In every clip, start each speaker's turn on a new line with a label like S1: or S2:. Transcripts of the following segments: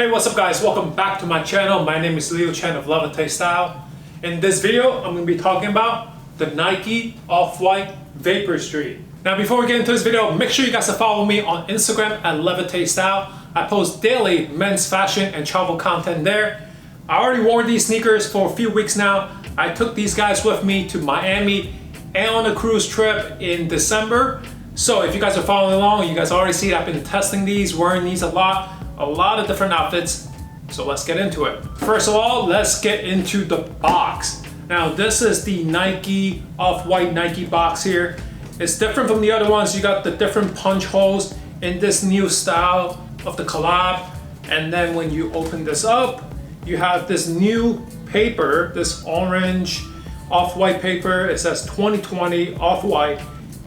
S1: Hey, what's up guys? Welcome back to my channel. My name is Leo Chen of Levitate Style. In this video, I'm going to be talking about the Nike Off-White Vapor Street. Now before we get into this video, make sure you guys follow me on Instagram at Levitate Style. I post daily men's fashion and travel content there. I already wore these sneakers for a few weeks now. I took these guys with me to Miami and on a cruise trip in December. So if you guys are following along, you guys already see I've been testing these, wearing these a lot of different outfits. So let's get into it. First of all, let's get into the box. Now this is the Nike Off-White Nike box here. It's different from the other ones. You got the different punch holes in this new style of the collab. And then when you open this up, you have this new paper, this orange off-white paper. It says 2020 Off-White.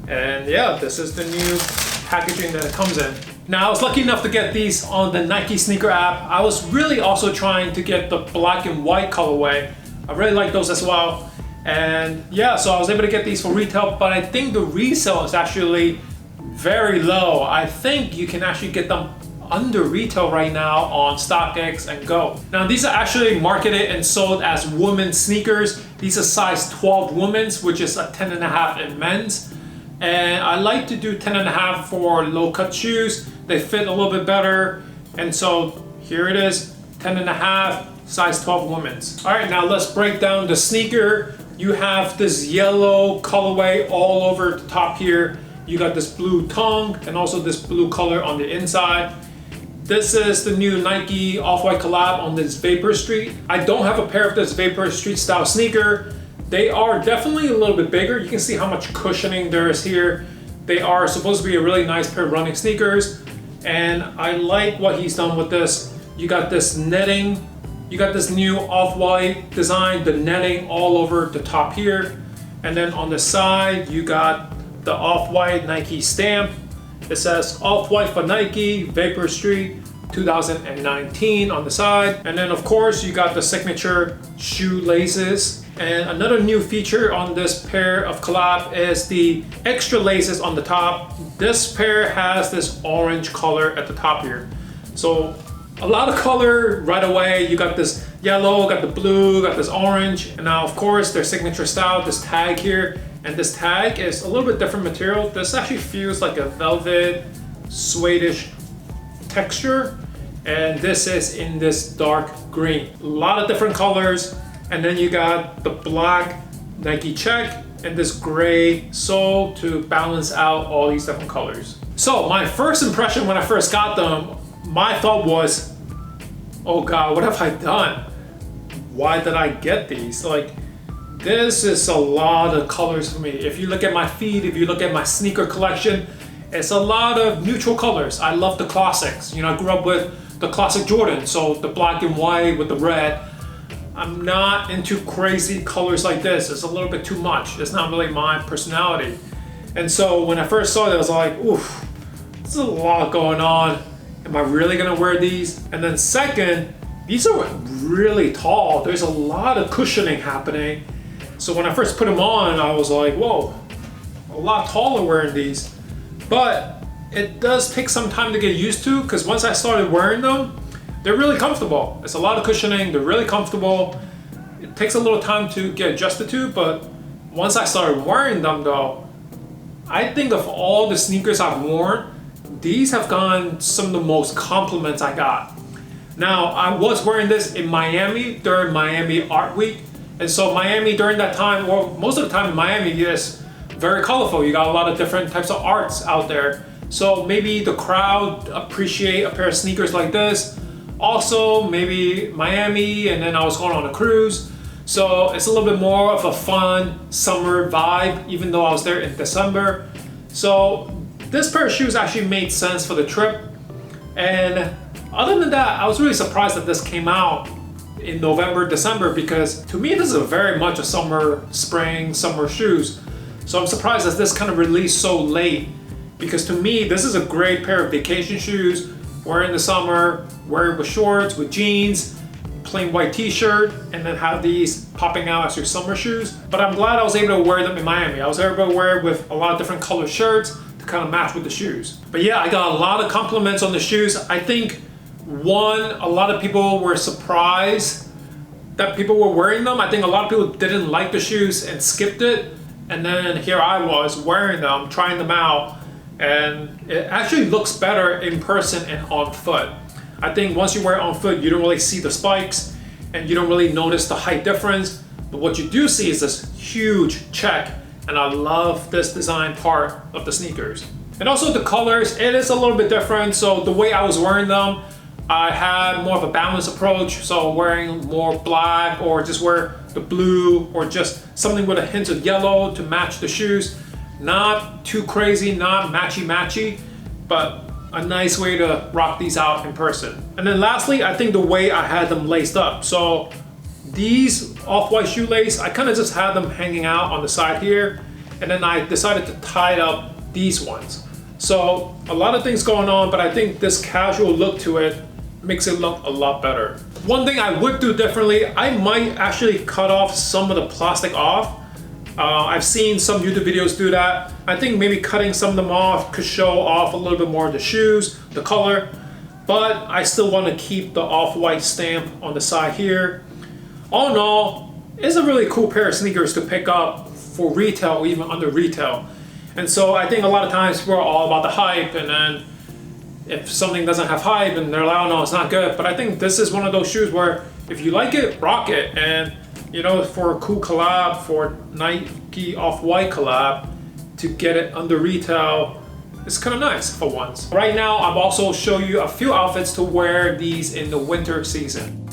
S1: And yeah, this is the new packaging that it comes in. Now I was lucky enough to get these on the Nike sneaker app. I was really also trying to get the black and white colorway. I really like those as well. And yeah, so I was able to get these for retail, but I think the resale is actually very low. I think you can actually get them under retail right now on StockX and Go. Now these are actually marketed and sold as women's sneakers. These are size 12 women's, which is a 10.5 in men's. And I like to do 10.5 for low cut shoes. They fit a little bit better. And so here it is, 10.5, size 12 women's. All right, now let's break down the sneaker. You have this yellow colorway all over the top here. You got this blue tongue and also this blue color on the inside. This is the new Nike Off-White collab on this Vapor Street. I don't have a pair of this Vapor Street style sneaker. They are definitely a little bit bigger. You can see how much cushioning there is here. They are supposed to be a really nice pair of running sneakers. And I like what he's done with this. You got this netting. You got this new off-white design, the netting all over the top here. And then on the side, you got the off-white Nike stamp. It says Off-White for Nike, Vapor Street 2019 on the side. And then of course, you got the signature shoe laces. And another new feature on this pair of collab is the extra laces on the top. This pair has this orange color at the top here. So a lot of color right away. You got this yellow, got the blue, got this orange. And now of course their signature style, this tag here. And this tag is a little bit different material. This actually feels like a velvet, suede-ish texture. And this is in this dark green. A lot of different colors. And then you got the black Nike check and this gray sole to balance out all these different colors. So my first impression when I first got them, my thought was, oh God, what have I done? Why did I get these? Like, this is a lot of colors for me. If you look at my feed, if you look at my sneaker collection, it's a lot of neutral colors. I love the classics. You know, I grew up with the classic Jordan, so the black and white with the red. I'm not into crazy colors like this. It's a little bit too much. It's not really my personality. And so when I first saw it, I was like, oof, there's a lot going on. Am I really gonna wear these? And then second, these are really tall. There's a lot of cushioning happening. So when I first put them on, I was like, whoa, a lot taller wearing these. But it does take some time to get used to, because once I started wearing them, they're really comfortable. It's a lot of cushioning, they're really comfortable. It takes a little time to get adjusted to, but once I started wearing them though, I think of all the sneakers I've worn, these have gotten some of the most compliments I got. Now, I was wearing this in Miami during Miami Art Week. And so Miami during that time, or most of the time in Miami, is very colorful. You got a lot of different types of arts out there. So maybe the crowd appreciate a pair of sneakers like this. Also, maybe Miami, and then I was going on a cruise. So it's a little bit more of a fun summer vibe, even though I was there in December. So this pair of shoes actually made sense for the trip. And other than that, I was really surprised that this came out in November, December, because to me, this is very much a summer, spring, summer shoes. So I'm surprised that this kind of released so late, because to me, this is a great pair of vacation shoes. Wear in the summer, wear it with shorts, with jeans, plain white t-shirt, and then have these popping out as your summer shoes. But I'm glad I was able to wear them in Miami. I was able to wear it with a lot of different colored shirts to kind of match with the shoes. But yeah, I got a lot of compliments on the shoes. I think One, a lot of people were surprised that people were wearing them. I think a lot of people didn't like the shoes and skipped it. And then here I was wearing them, trying them out, and it actually looks better in person and on foot. I think once you wear it on foot, you don't really see the spikes and you don't really notice the height difference. But what you do see is this huge check, and I love this design part of the sneakers. And also the colors, it is a little bit different. So the way I was wearing them, I had more of a balanced approach. So wearing more black, or just wear the blue, or just something with a hint of yellow to match the shoes. Not too crazy, not matchy, but a nice way to rock these out in person. And then lastly, I think the way I had them laced up. So these off-white shoelace, I kind of just had them hanging out on the side here, and then I decided to tie up these ones. So a lot of things going on, but I think this casual look to it makes it look a lot better. One thing I would do differently, I might actually cut off some of the plastic off. I've seen some YouTube videos do that. I think maybe cutting some of them off could show off a little bit more of the shoes, the color, but I still want to keep the off-white stamp on the side here. All in all, it's a really cool pair of sneakers to pick up for retail or even under retail. And so I think a lot of times we're all about the hype, and then if something doesn't have hype and they're like, oh no, it's not good. But I think this is one of those shoes where if you like it, rock it. And you know, for a cool collab, for Nike Off-White collab, to get it under retail, it's kind of nice for once. Right now, I've also show you a few outfits to wear these in the winter season.